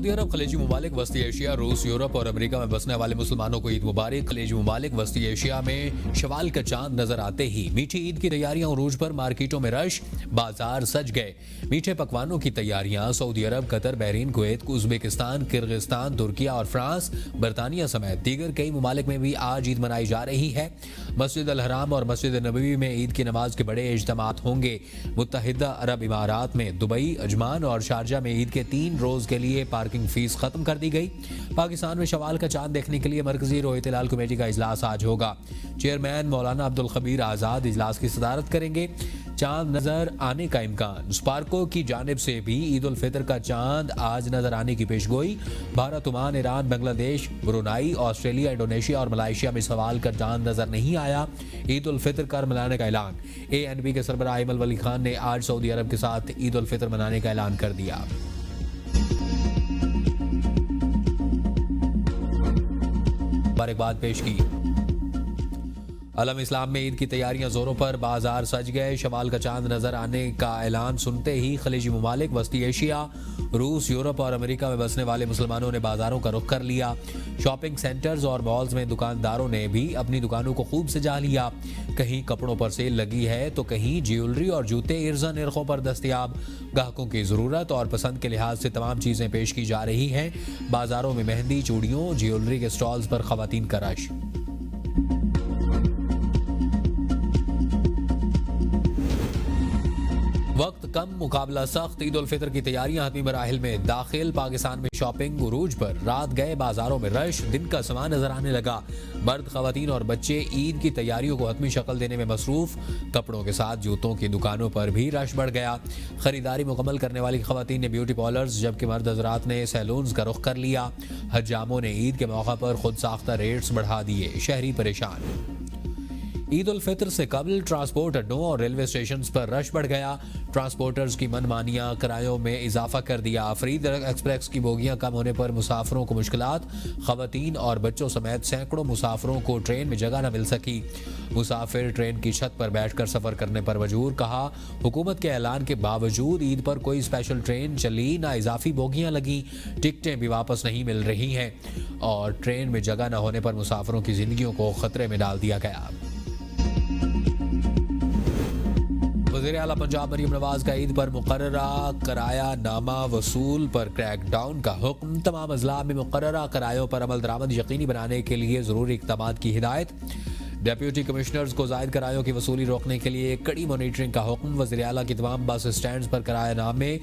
Saudi अरब, खलीजी ममालिक, वस्ती Asia, रूस, यूरोप और अमेरिका में बसने वाले मुसलमानों को ईद मुबारक। खलीजी ममालिक, वस्ती एशिया में शवाल का चांद नजर आते ही मीठी ईद की तैयारियां उरूज पर, मार्केटों में रश, बाजार सज गए। मीठे पकवानों की तैयारियां सऊदी अरब, Qatar, Bahrain, Kuwait, Uzbekistan, Kyrgyzstan, Turkiye और फ्रांस, बरतानिया समेत दीगर कई ममालिक में भी आज ईद मनाई जा रही है। मस्जिद अल हराम और मस्जिद नबवी में ईद की नमाज के बड़े इज्तिमात होंगे। मुत्तहिदा अरब इमारात में दुबई, अजमान और शारजा में ईद के 3 रोज के लिए पार्किंग फीस खत्म कर दी गई। पाकिस्तान में शवाल का चांद देखने के लिए मरकजी रोहित हिलाल कमेटी का इजलास आज होगा। चेयरमैन मौलाना अब्दुल खबीर आजाद इजलास की सदारत करेंगे। चांद नजर आने का इम्कान, स्पार्को की जानिब से भी ईद उल फितर का चांद आज नजर आने की पेशगोई। Bharat, Oman, Iran, Bangladesh, Brunei, Australia, Indonesia और मलाइशिया में सवाल का चांद नजर नहीं आया। ईद उल फितर कर मनाने का ऐलान। ANP के सरबराह अयमन वली खान ने आज सऊदी अरब के साथ ईद उल फितर मनाने का ऐलान कर दिया। मुबारकबाद पेश की। अलम इस्लाम में ईद की तैयारियां जोरों पर, बाजार सज गए। शवाल का चांद नजर आने का ऐलान सुनते ही खलीजी ममालिक, वस्ती एशिया, रूस, यूरोप और अमेरिका में बसने वाले मुसलमानों ने बाजारों का रुख कर लिया। शॉपिंग सेंटर्स और मॉल्स में दुकानदारों ने भी अपनी दुकानों को खूब सजा लिया। कहीं कपड़ों पर सेल लगी है तो कहीं ज्वेलरी और जूते इर्जा निर्खों पर दस्तयाब। ग्राहकों की जरूरत और पसंद के लिहाज से तमाम चीजें पेश की जा रही हैं। बाजारों में मेहंदी, चूड़ियों, ज्वेलरी के स्टॉल्स पर खवातीन का रश। वक्त कम, मुकाबला सख्त। ईद उल फितर की तैयारियां हतमी मराहिल में दाखिल। पाकिस्तान में शॉपिंग उरूज पर, रात गए बाजारों में रश, दिन का समा नजर आने लगा। मर्द, खवातीन और बच्चे ईद की तैयारियों को हतमी शक्ल देने में मसरूफ। कपड़ों के साथ जूतों की दुकानों पर भी रश बढ़ गया। खरीदारी मुकम्मल करने वाली खवातीन ने ब्यूटी पार्लर्स, जबकि मर्द हजरात ने सैलून्स का रुख कर लिया। हजामों ने ईद के मौका पर खुद साख्ता रेट्स बढ़ा दिए, शहरी परेशान। ईद उल फितर से कबल ट्रांसपोर्ट अड्डों और रेलवे स्टेशन पर रश बढ़ गया। ट्रांसपोर्टर्स की मनमानियां, किरायों में इजाफा कर दिया। फरीद एक्सप्रेस की बोगियां कम होने पर मुसाफिरों को मुश्किलात। खवातीन और बच्चों समेत सैकड़ों मुसाफिरों को ट्रेन में जगह न मिल सकी। मुसाफिर ट्रेन की छत पर बैठकर सफर करने पर मजबूर। कहा, हुकूमत के ऐलान के बावजूद ईद पर कोई स्पेशल ट्रेन चली, ना इजाफी बोगियां लगी, टिकटें भी वापस नहीं मिल रही हैं और ट्रेन में जगह न होने पर मुसाफिरों की जिंदगियों को खतरे में डाल दिया गया। वज़ीर आला पंजाब मरीम नवाज का ईद पर मुकर्ररा किराया नामा वसूल पर क्रैकडाउन का हुक्म। तमाम अजला में मुकर्ररा किरायों पर अमल दरामद यकीनी बनाने के लिए जरूरी इक़दामात की हिदायत। डेप्यूटी कमिश्नर्स को जायद किरायों की वसूली रोकने के लिए कड़ी मॉनिटरिंग का हुक्म। वज़ीर आला की तमाम बस स्टैंड पर किराया नामे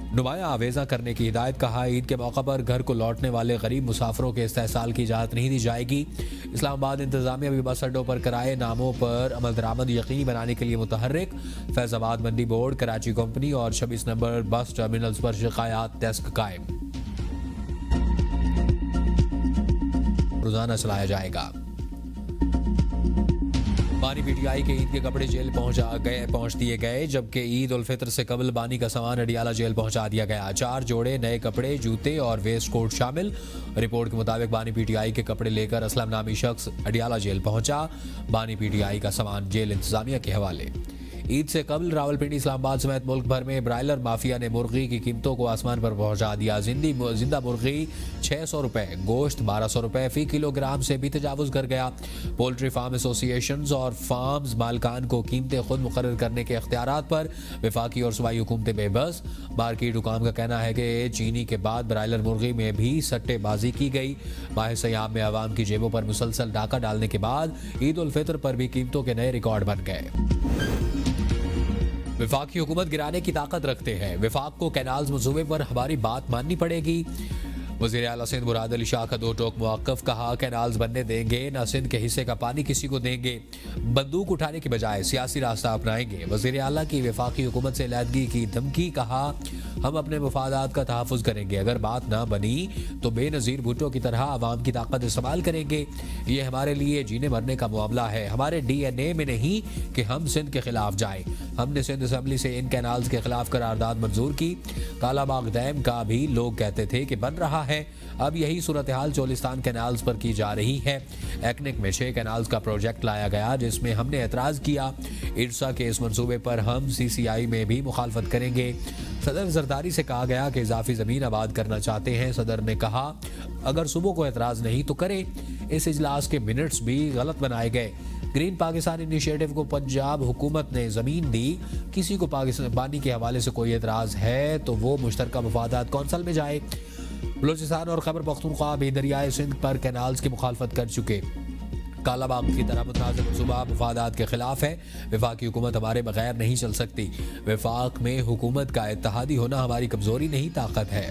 नुमाया आवेजा करने की हिदायत। कहा, ईद के मौका पर घर को लौटने वाले गरीब मुसाफिरों के इस्तेहसाल की इजाज़त नहीं दी जाएगी। इस्लामाबाद इंतजामिया भी बस अड्डों पर किराए नामों पर अमल दरामद यकीनी बनाने के लिए मुतहर्रिक। फैजाबाद मंडी बोर्ड, कराची कंपनी और 26 नंबर बस टर्मिनल्स पर शिकायत डेस्क कायम, रोजाना चलाया जाएगा। बानी PTI के ईद के कपड़े जेल पहुंच दिए गए, जबकि ईद उल फितर से कबल बानी का सामान अडियाला जेल पहुंचा दिया गया। 4 जोड़े नए कपड़े, जूते और वेस्ट कोट शामिल। रिपोर्ट के मुताबिक बानी PTI के कपड़े लेकर असलम नामी शख्स अडियाला जेल पहुंचा। बानी PTI का सामान जेल इंतजामिया के हवाले। ईद से कबल रावलपिंडी, इस्लामाबाद समेत मुल्क भर में ब्रायलर माफिया ने मुर्गी की कीमतों को आसमान पर पहुंचा दिया। जिंदा मुर्गी 600 रुपए, गोश्त 1200 रुपए फी किलोग्राम से भी तजावुज कर गया। पोल्ट्री फार्म एसोसिएशंस और फार्म्स मालकान को कीमतें खुद मुकर्रर करने के इख्तियारात पर वफाकी और सूबाई हुकूमतें बेबस। मार्केट हुकाम का कहना है कि चीनी के बाद ब्रायलर मुर्गी में भी सट्टेबाजी की गई। माह सयाम में आवाम की जेबों पर मुसलसल डाका डालने के बाद ईद उल फितर पर भी कीमतों के नए रिकॉर्ड बन गए। वफाकी हुकूमत गिराने की ताकत रखते हैं। वफाक को कैनाल्स मंसूबे पर हमारी बात माननी पड़ेगी। वज़ीर आला सिंध मुराद अली शाह का 2 टोक मौक़िफ़। कहा, कैनाल्स बनने देंगे ना सिंध के हिस्से का पानी किसी को देंगे। बंदूक उठाने की बजाय सियासी रास्ता अपनाएंगे। वज़ीर आला की वफाकी हुकूमत से अलहदगी की धमकी। कहा, हम अपने मफादात का तहफ़्फ़ुज़ करेंगे। अगर बात ना बनी तो बेनज़ीर भुट्टो की तरह आवाम की ताकत इस्तेमाल करेंगे। ये हमारे लिए जीने मरने का मामला है। हमारे DNA में नहीं कि हम सिंध के खिलाफ जाएं। हमने सिंध असम्बली से इन कैनाल्स के खिलाफ करारदाद मंजूर की। कालाबाग डैम का भी लोग कहते थे कि बन रहा है। अब यही सूरत हाल चोलिस्तान कैनाल्स पर की जा रही है। एक्निक में 6 कैनाल्स का प्रोजेक्ट लाया गया, जिसमें हमने एतराज़ किया। इरसा के इस मंसूबे पर हम CCI में भी मुखालफत करेंगे। सदर जरदारी से कहा गया कि इजाफी जमीन आबाद करना चाहते हैं। सदर ने कहा अगर सूबों को एतराज नहीं तो करे। इस इजलास के मिनट्स भी गलत बनाए गए। ग्रीन पाकिस्तान इनिशिएटिव को पंजाब हुकूमत ने जमीन दी। किसी को पाकिस्तानी के हवाले से कोई एतराज है तो वो मुश्तरका मफादात कौंसल में जाए। बलूचिस्तान और खैबर पख्तूनख्वा भी दरियाए सिंध पर कैनाल्स की मुखालफत कर चुके। कालाबाग की तरह मुतनाज़ मनसूबा मफादात के खिलाफ है। वफाकी हुकूमत हमारे बगैर नहीं चल सकती। वफाक में हुकूमत का इत्तेहादी होना हमारी कमजोरी नहीं ताकत है।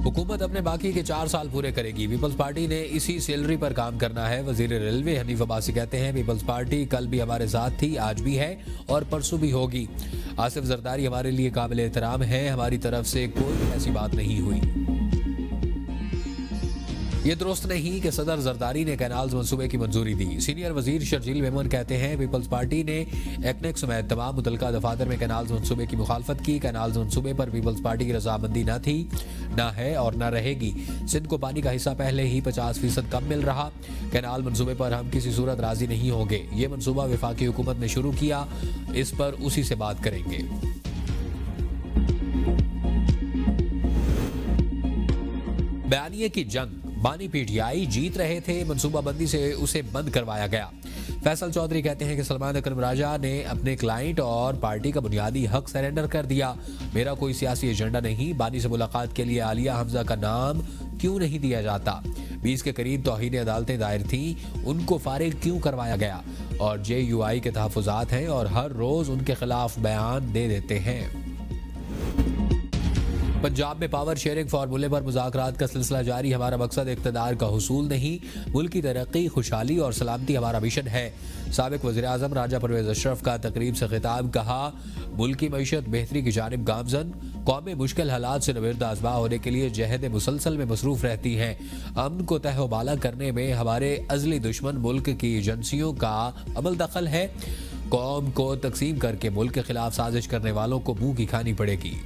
हुकूमत अपने बाकी के 4 साल पूरे करेगी। पीपल्स पार्टी ने इसी सैलरी पर काम करना है। वजीर रेलवे हनीफ अब्बासी कहते हैं पीपल्स पार्टी कल भी हमारे साथ थी, आज भी है और परसों भी होगी। आसिफ जरदारी हमारे लिए काबिल एहतराम है। हमारी तरफ से कोई ऐसी बात नहीं हुई। ये दुरुस्त नहीं कि सदर जरदारी ने कैनाल्स मंसूबे की मंजूरी दी। सीनियर वजीर शर्जील मेमन कहते हैं पीपल्स पार्टी ने एक्नेक समेत तमाम मुतलका दफातर में कैनाल्स मंसूबे की मुखालफत की। कैनाल्स मंसूबे पर पीपल्स पार्टी की रजामंदी न थी, न है और न रहेगी। सिंध को पानी का हिस्सा पहले ही 50% कम मिल रहा। कैनाल मंसूबे पर हम किसी सूरत राजी नहीं होंगे। ये मंसूबा वफाकी हुकूमत ने शुरू किया, इस पर उसी से बात करेंगे। बयानिए की जंग, बानी पीटीआई जीत रहे थे, मंसूबाबंदी से उसे बंद करवाया गया। फैसल चौधरी कहते हैं कि सलमान अकरम राजा ने अपने क्लाइंट और पार्टी का बुनियादी हक सरेंडर कर दिया। मेरा कोई सियासी एजेंडा नहीं। बानी से मुलाकात के लिए आलिया हमजा का नाम क्यों नहीं दिया जाता? 20 के करीब तौहीन अदालतें दायर थी, उनको फारिग क्यों करवाया गया? और JUI के तहफुजात हैं और हर रोज उनके खिलाफ बयान दे देते हैं। पंजाब में पावर शेयरिंग फार्मूले पर मुज़ाकरात का सिलसिला जारी। हमारा मकसद इक़्तिदार का हुसूल नहीं, मुल्क की तरक्की, खुशहाली और सलामती हमारा मिशन है। साबिक वज़ीर आज़म राजा परवेज़ अशरफ का तकरीब से खिताब, कहा मुल्क की मईशत बेहतरी की जानिब गामजन। कौमें मुश्किल हालात से नविर्द आज़मा होने के लिए जहद मुसलसल में मसरूफ़ रहती हैं। अमन को तहबाला करने में हमारे अज़ली दुश्मन मुल्क की एजेंसियों का अमल दखल है। कौम को तकसीम करके मुल्क के खिलाफ साजिश करने वालों को मुंह की खानी पड़ेगी।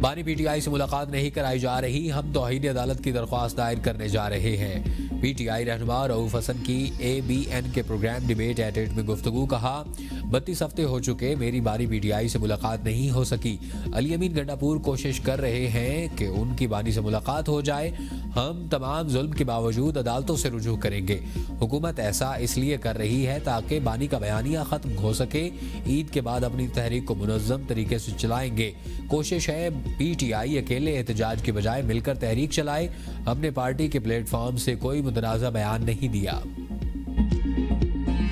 बानी पीटीआई से मुलाकात नहीं कराई जा रही, हम तौहीन अदालत की दरख्वास्त दायर करने जा रहे हैं। पीटीआई रहनुमा रऊफ हसन की ABN के प्रोग्राम डिबेट एट 8 में गुफ्तगू, कहा 32 हफ्ते हो चुके, मेरी बानी पीटीआई से मुलाकात नहीं हो सकी। अली अमीन गंडापुर कोशिश कर रहे हैं कि उनकी बानी से मुलाकात हो जाए। हम तमाम जुल्म के बावजूद अदालतों से रुजू करेंगे। हुकूमत ऐसा इसलिए कर रही है ताकि बानी का बयानिया खत्म हो सके। ईद के बाद अपनी तहरीक को मुनज़्ज़म तरीके से चलाएंगे। कोशिश है पीटीआई अकेले एहतजाज के बजाय मिलकर तहरीक चलाए। हमने पार्टी के प्लेटफॉर्म से कोई मुतनाज़ा बयान नहीं दिया।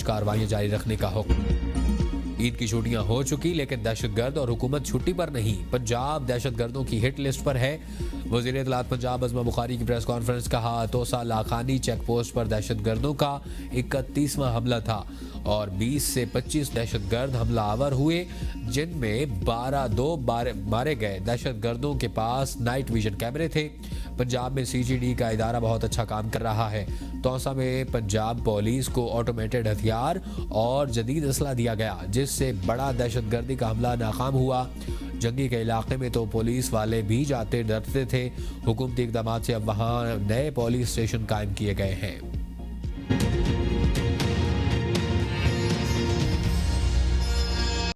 कार्रवाइयां जारी रखने का हुक्म। ईद की छुट्टियां हो चुकी, लेकिन दहशतगर्द और हुकूमत छुट्टी पर नहीं। पंजाब दहशतगर्दों की हिट लिस्ट पर है। वज़ीर इत्तलात पंजाब अज़मा बुखारी की प्रेस कॉन्फ्रेंस, कहा तोसा लाखानी चेक पोस्ट पर दहशतगर्दों का 31वां हमला था और 20 से 25 दहशतगर्द हमलावर हुए, जिनमें 2 मारे गए। दहशतगर्दों के पास नाइट विजन कैमरे थे। पंजाब में CGD का इदारा बहुत अच्छा काम कर रहा है। तौसा में पंजाब पुलिस को ऑटोमेटेड हथियार और जदीद असला दिया गया, जिससे बड़ा दहशतगर्दी का हमला नाकाम हुआ। जंगी के इलाके में तो पुलिस वाले भी जाते डरते थे। हुकूमती इक़दामात से अब वहाँ नए पुलिस स्टेशन कायम किए गए हैं।